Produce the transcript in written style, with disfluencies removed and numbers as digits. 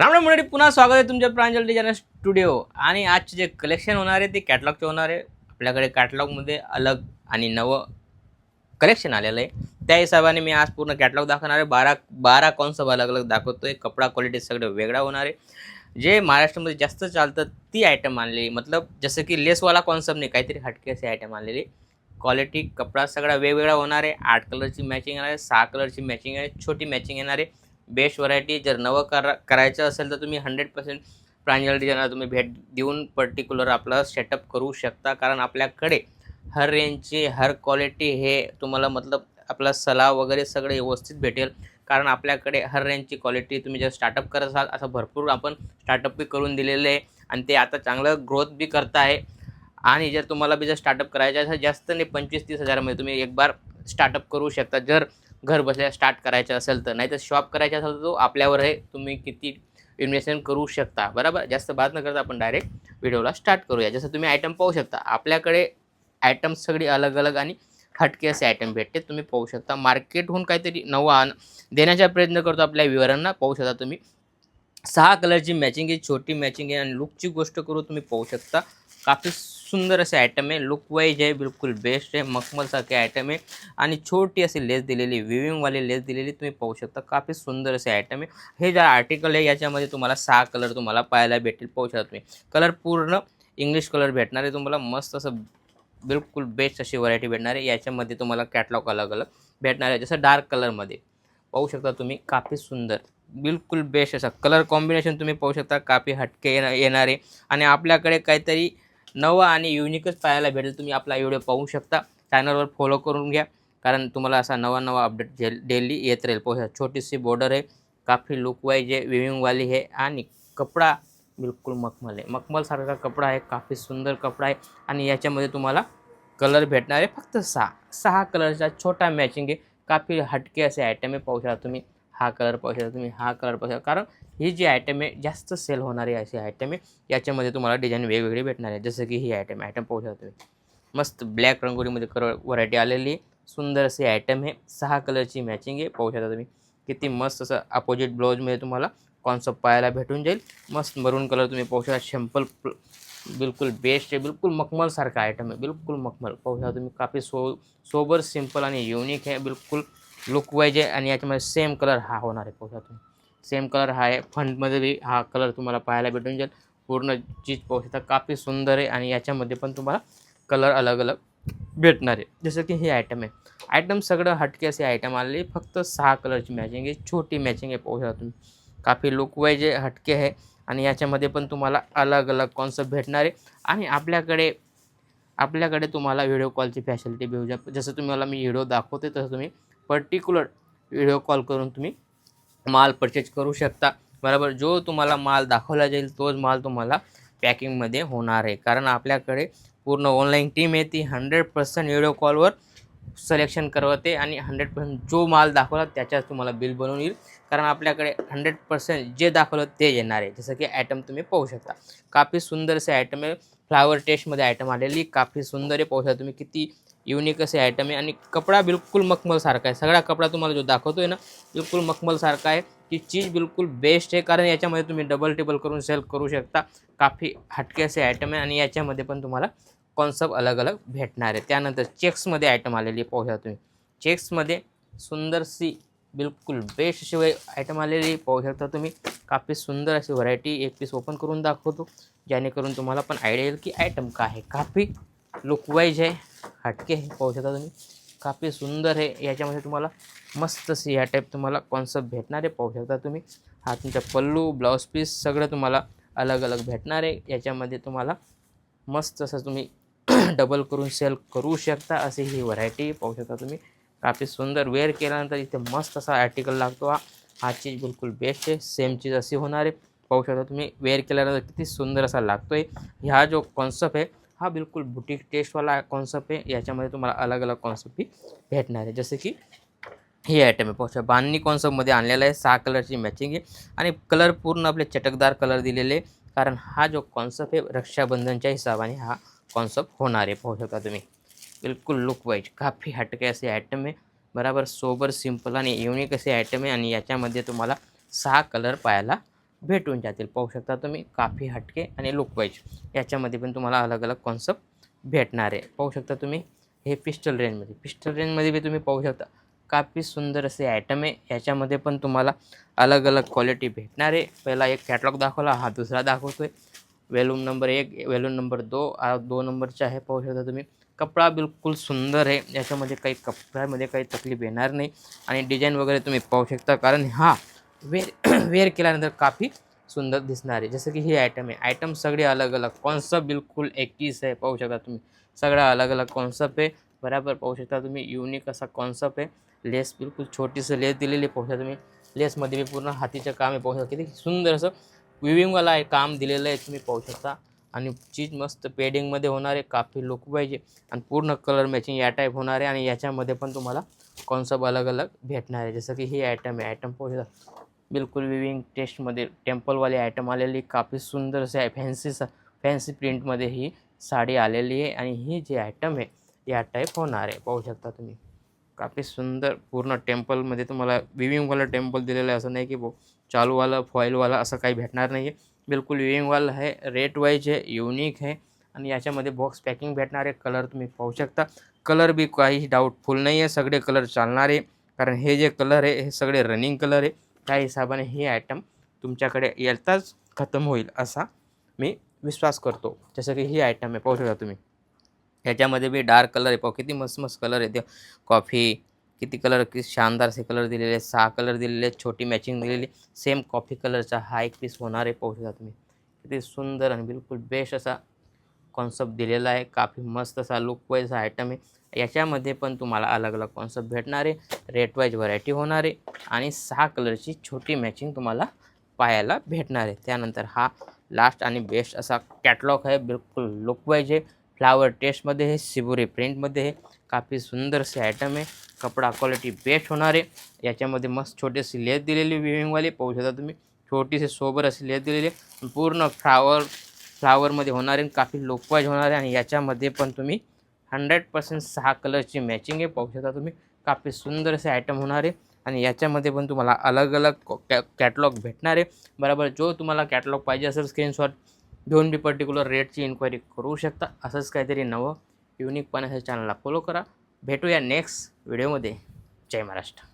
राम राम मंडळी, पुन्हा स्वागत आहे तुमच्या प्रांजल डिझायनर स्टुडिओ. आणि आजचे जे कलेक्शन होणार आहे ते कॅटलॉगचे होणार आहे. आपल्याकडे कॅटलॉगमध्ये अलग आणि नवं कलेक्शन आलेलं आहे. त्या हिशोबाने मी आज पूर्ण कॅटलॉग दाखवणार आहे. 12 कॉन्सेप्ट अलग अलग दाखवतोय. कपडा क्वालिटी सगळं वेगळा होणार आहे. जे महाराष्ट्रामध्ये जास्त चालतं ती आयटम आणलेली, मतलब जसं की लेसवाला कॉन्सेप्ट नाही, काहीतरी हटके असे आयटम आणलेली. क्वालिटी कपडा सगळा वेगवेगळा होणार आहे. 8 कलरची मॅचिंग येणार आहे, 6 कलरची मॅचिंग आहे, छोटी मॅचिंग येणार आहे. Best variety. जर नवं करायचं असेल तर तुम्ही 100% प्रांजल डिझायनरला तुम्ही भेट देऊन पर्टिक्युलर आपलं सेटअप करू शकता. कारण आपल्याकडे हर रेंजची हर क्वालिटी हे तुम्हाला मतलब आपला सलाह वगैरे सगळं व्यवस्थित भेटेल. कारण आपल्याकडे हर रेंजची क्वालिटी तुम्ही जर स्टार्टअप करत असाल, असं भरपूर आपण स्टार्टअप बी करून दिलेलं आहे आणि ते आता चांगलं ग्रोथ बी करत आहे. आणि जर तुम्हाला बी जर स्टार्टअप करायचं असेल, जास्त नाही 25-30 हजारामध्ये तुम्ही एक बार स्टार्टअप करू शकता. जर घर बसल्या स्टार्ट करायचं असेल तर. नाहीतर शॉप करायचा असेल तर तो आपल्यावर आहे, तुम्ही किती इन्व्हेस्टमेंट करू शकता. बरोबर. जास्त बात न करता आपण डायरेक्ट व्हिडिओला स्टार्ट करूया. जसं तुम्ही आयटम पाहू शकता, आपल्याकडे आयटम सगळी अलग अलग आणि हटके असे आयटम भेटते. तुम्ही पाहू शकता मार्केटहून काहीतरी नवा देण्याचा प्रयत्न करतो आपल्या व्ह्युअरांना. पाहू शकता तुम्ही 6 कलरची मॅचिंग आहे, छोटी मॅचिंग आहे. आणि लुकची गोष्ट करू तुम्ही पाहू शकता, काफ़ी सुंदर असे आयटम आहे. लुक वाईज आहे, बिलकुल बेस्ट आहे. मखमलसारखे आयटम आहे आणि छोटी अशी लेस दिलेली, विविंगवाली लेस दिलेली तुम्ही पाहू शकता. काफ़ी सुंदर असे आयटम आहे. हे जे आर्टिकल आहे याच्यामध्ये तुम्हाला 6 कलर तुम्हाला पाहायला भेटेल. पाहू शकता तुम्ही. कलर पूर्ण इंग्लिश कलर भेटणार आहे तुम्हाला. मस्त असं बिलकुल बेस्ट अशी व्हरायटी भेटणार आहे. याच्यामध्ये तुम्हाला कॅटलॉग अलग अलग भेटणार आहे. जसं डार्क कलरमध्ये पाहू शकता तुम्ही, काफ़ी सुंदर बिलकुल बेस्ट असा कलर कॉम्बिनेशन तुम्ही पाहू शकता. काफ़ी हटके येणार आहे आणि आपल्याकडे काहीतरी नवं आणि युनिकच पाहायला भेटेल. तुम्ही आपला व्हिडिओ पाहू शकता. चॅनलवर फॉलो करून घ्या, कारण तुम्हाला असा नवा अपडेट डेली येत राहील. पाहू शकता छोटीशी बॉर्डर आहे, काफ़ी लुक वाईज आहे, विविंगवाली आहे आणि कपडा बिलकुल मखमल आहे. मखमलसारखा कपडा आहे, काफ़ी सुंदर कपडा आहे. आणि याच्यामध्ये तुम्हाला कलर भेटणार आहे फक्त 6 कलरचा छोटा मॅचिंग आहे. काफ़ी हटके असे आयटम आहे. पाहू शकता तुम्ही. हा कलर पाहू शकता तुम्ही, हा कलर पाहू शकता. कारण ही जी आयटम आहे जास्त सेल होणारी अशी आयटम आहे. याच्यामध्ये तुम्हाला डिझाईन वेगवेगळी भेटणार आहे. जसं की ही आयटम पाहू शकता तुम्ही. मस्त ब्लॅक रंगोळीमध्ये व्हरायटी आलेली आहे. सुंदर अशी आयटम आहे. 6 कलरची मॅचिंग आहे. पाहू शकता तुम्ही. किती मस्त असं अपोजिट ब्लाऊजमध्ये तुम्हाला कॉन्सेप्ट पाहायला भेटून जाईल. मस्त मरून कलर तुम्ही पाहू शकता. सिंपल बिलकुल बेस्ट आहे. बिलकुल मखमलसारखा आयटम आहे. बिलकुल मखमल. पाहू शकता तुम्ही. काफ़ी सोबर, सिंपल आणि युनिक आहे. बिलकुल लुक वाईज आहे. आणि याच्यामध्ये सेम कलर हा होणार आहे. पाहू शकता तुम्ही. सेम कलर हा आहे. फ्रंटमध्ये बी हा कलर तुम्हाला पाहायला भेटून जाईल. पूर्ण चीज पाहू शकता. काफ़ी सुंदर आहे आणि याच्यामध्ये पण तुम्हाला कलर अलग अलग भेटणार आहे. जसं की हे आयटम आहे. आयटम सगळं हटके असे आयटम आलेले. फक्त 6 कलरची मॅचिंग आहे. छोटी मॅचिंग आहे. पाहू शकता तुम्ही. काफ़ी लुक वाईज आहे, हटके आहे. आणि याच्यामध्ये पण तुम्हाला अलग अलग कॉन्सेप्ट भेटणार आहे. आणि आपल्याकडे तुम्हाला व्हिडिओ कॉलची फॅसिलिटी भेटू शकते. जसं तुम्हाला मी व्हिडिओ दाखवते तसं तुम्ही पर्टिक्युलर व्हिडिओ कॉल करून तुम्ही माल परचेज करू शकता. बरोबर. जो तुम्हाला माल दाखवला जाईल तोच माल तुम्हाला पॅकिंगमध्ये होणार आहे. कारण आपल्याकडे पूर्ण ऑनलाईन टीम आहे, ती 100% व्हिडिओ कॉलवर सिलेक्शन करवते आणि 100% जो माल दाखवला त्याच्याच तुम्हाला बिल बनवून येईल. कारण आपल्याकडे 100% जे दाखवलं ते येणार आहे. जसं की आयटम तुम्ही पाहू शकता. काफ़ी सुंदर असे आयटम आहे. फ्लावर टेस्टमध्ये आयटम आलेली. काफ़ी सुंदर आहे. पाहू शकता तुम्ही. किती युनिक असे आयटम आहे. आणि कपडा बिलकुल मखमलसारखा आहे. सगळा कपडा तुम्हाला जो दाखवतोय ना, बिलकुल मखमलसारखा आहे. ती चीज बिलकुल बेस्ट आहे. कारण याच्यामध्ये तुम्ही डबल टेबल करून सेल करू शकता. काफ़ी हटके असे आयटम आहे. आणि याच्यामध्ये पण तुम्हाला कॉन्सेप्ट अलग अलग भेटणार आहे. त्यानंतर चेक्समध्ये आयटम आलेली पाहू शकता तुम्ही. चेक्समध्ये सुंदरशी बिलकुल बेस्ट अशी आयटम आलेली पाहू शकता तुम्ही. काफ़ी सुंदर अशी व्हरायटी. एक पीस ओपन करून दाखवतो, जेणेकरून तुम्हाला पण आयडिया येईल की आयटम काय आहे. काफ़ी लुक वाईज आहे, हटके आहे. पाहू शकता तुम्ही. काफ़ी सुंदर आहे. याच्यामध्ये तुम्हाला मस्त अशी या टाईप तुम्हाला कॉन्सेप्ट भेटणार आहे. पाहू शकता तुम्ही. हा तुमचा पल्लू, ब्लाऊज पीस सगळं तुम्हाला अलग अलग भेटणार आहे. याच्यामध्ये तुम्हाला मस्त असं तुम्ही डबल करून सेल करू शकता. अशी ही व्हरायटी पाहू शकता तुम्ही. काफ़ी सुंदर. वेअर केल्यानंतर इथे मस्त असा आर्टिकल लागतो. हा चीज बिलकुल बेस्ट आहे. सेम चीज अशी होणार आहे. पाहू शकता तुम्ही. वेअर केल्यानंतर किती सुंदर असा लागतो आहे. ह्या जो कॉन्सेप्ट आहे हा बिलकुल बुटीक टेस्टवाला कॉन्सेप्ट आहे. याच्यामध्ये तुम्हाला अलग अलग कॉन्सेप्टही भेटणार आहे. जसं की ही आयटम आहे. पाहू शकता. बांधणी कॉन्सेप्टमध्ये आणलेला आहे. 6 कलरची मॅचिंग आहे. आणि कलर पूर्ण आपले चटकदार कलर दिलेले आहे. कारण हा जो कॉन्सेप्ट आहे रक्षाबंधनच्या हिशोबाने हा कॉन्सेप्ट होणार आहे. पाहू शकता तुम्ही. बिलकुल लुक वाईज काफ़ी हटके असे आयटम आहे. बरोबर. सोबर, सिंपल आणि युनिक असे आयटम आहे. आणि याच्यामध्ये तुम्हाला 6 कलर पाहायला भेटून जातील. पाहू शकता तुम्ही काफी हटके आणि लुक वाईज याच्यामध्ये पण तुम्हाला अलग अलग कॉन्सेप्ट भेटणार आहे. पाहू शकता तुम्ही हे पिस्टल रेंजमध्ये बी तुम्ही पाहू शकता काफी सुंदर असे आयटम आहे. याच्यामध्ये पण तुम्हाला अलग अलग क्वालिटी भेटणार आहे. पहिला एक कॅटलॉग दाखवला, हा दुसरा दाखवतो आहे. वेलूम नंबर 1, वेलूम नंबर 2, 2 नंबरचा आहे. पाहू शकता तुम्ही कपडा बिलकुल सुंदर आहे. याच्यामध्ये काही कपड्यामध्ये काही तकलीफ येणार नाही आणि डिझाईन वगैरे तुम्ही पाहू शकता, कारण हा वेअर केल्यानंतर काफी सुंदर दिसणार आहे. जसं की ही आयटम आहे, आयटम सगळे अलग अलग कॉन्सेप्ट बिलकुल एकच आहे. पाहू शकता तुम्ही सगळा अलग अलग कॉन्सेप्ट आहे. बरोबर पाहू शकता तुम्ही युनिक असा कॉन्सेप्ट आहे. लेस बिलकुल छोटीसं लेस दिलेली पाहू शकता तुम्ही. लेसमध्ये बी पूर्ण हातीचं काम आहे. पाहू शकता किती सुंदर असं विविंगवाला आहे काम दिलेलं आहे तुम्ही पाहू शकता. आणि चीज मस्त पेडिंगमध्ये होणार आहे, काफी लुक पाहिजे आणि पूर्ण कलर मॅचिंग या टाईप होणार आहे. आणि याच्यामध्ये पण तुम्हाला कॉन्सेप्ट अलग अलग भेटणार आहे. जसं की ही आयटम आहे, आयटम पाहू शकता बिलकुल विविंग टेस्टमध्ये टेम्पलवाले आयटम आलेली, काफी सुंदर असे फॅन्सी प्रिंटमध्ये ही साडी आलेली आहे. आणि ही जी आयटम आहे या टाईप होणार आहे. पाहू शकता तुम्ही काफी सुंदर पूर्ण टेम्पलमध्ये तुम्हाला विविंगवाला टेम्पल दिलेलं आहे. असं नाही की चालूवाला फॉईलवाला असं काही भेटणार नाही आहे. बिलकुल विविंगवाला आहे, रेट वाईज आहे, युनिक आहे. आणि याच्यामध्ये बॉक्स पॅकिंग भेटणार आहे. कलर तुम्ही पाहू शकता, कलर बी काही डाऊटफुल नाही आहे, सगळे कलर चालणार आहे. कारण हे जे कलर आहे हे सगळे रनिंग कलर आहे. त्या हिशोबाने हे आयटम तुमच्याकडे येताच खतम होईल असा मी विश्वास करतो. जसं की ही आयटम आहे पाहू शकता तुम्ही. ह्याच्यामध्ये बी डार्क कलर आहे. पाहू किती मस्त मस्त कलर आहे. ते कॉफी किती कलर, किती शानदार असे कलर दिलेले आहेत. 6 कलर दिलेले आहेत, छोटी मॅचिंग दिलेली. सेम कॉफी कलरचा हा एक पीस होणार आहे. पाहू शकता तुम्ही किती सुंदर आणि बिलकुल बेस्ट असा कॉन्सेप्ट दिलेला आहे. काफी मस्त असा लुक वाईज आयटम आहे. याच्यामध्ये पण तुम्हाला अलग अलग कॉन्सेप्ट भेटणार आहे, रेट वाईज व्हरायटी होणार आहे आणि 6 कलरची छोटी मॅचिंग तुम्हाला पाहायला भेटणार आहे. त्यानंतर हा लास्ट आणि बेस्ट असा कॅटलॉग आहे, बिलकुल लुक वाईज आहे, फ्लावर टेस्टमध्ये आहे, शिबोरी प्रिंटमध्ये आहे. काफी सुंदर असे आयटम आहे. कपडा क्वालिटी बेस्ट होणार आहे. याच्यामध्ये मस्त छोटीशी लेस दिलेली विविंगवाली पाहू शकता तुम्ही. छोटीशी सोबर अशी लेस दिलेली आहे. पूर्ण फ्लावरमध्ये होणार आहे, काफी लुकवाईज होणार आहे. आणि याच्यामध्ये पण तुम्ही 100% 6 कलरची मॅचिंग आहे. पाहू शकता तुम्ही काफी सुंदर असे आयटम होणार आहे. आणि याच्यामध्ये पण तुम्हाला अलग अलग कॅटलॉग भेटणार आहे. बरोबर, जो तुम्हाला कॅटलॉग पाहिजे असेल स्क्रीनशॉट घेऊन बी पर्टिक्युलर रेटची इन्क्वायरी करू शकता. असंच काहीतरी नवं युनिक पण चॅनलला फॉलो करा. भेटूया नेक्स्ट व्हिडिओमध्ये. जय महाराष्ट्र.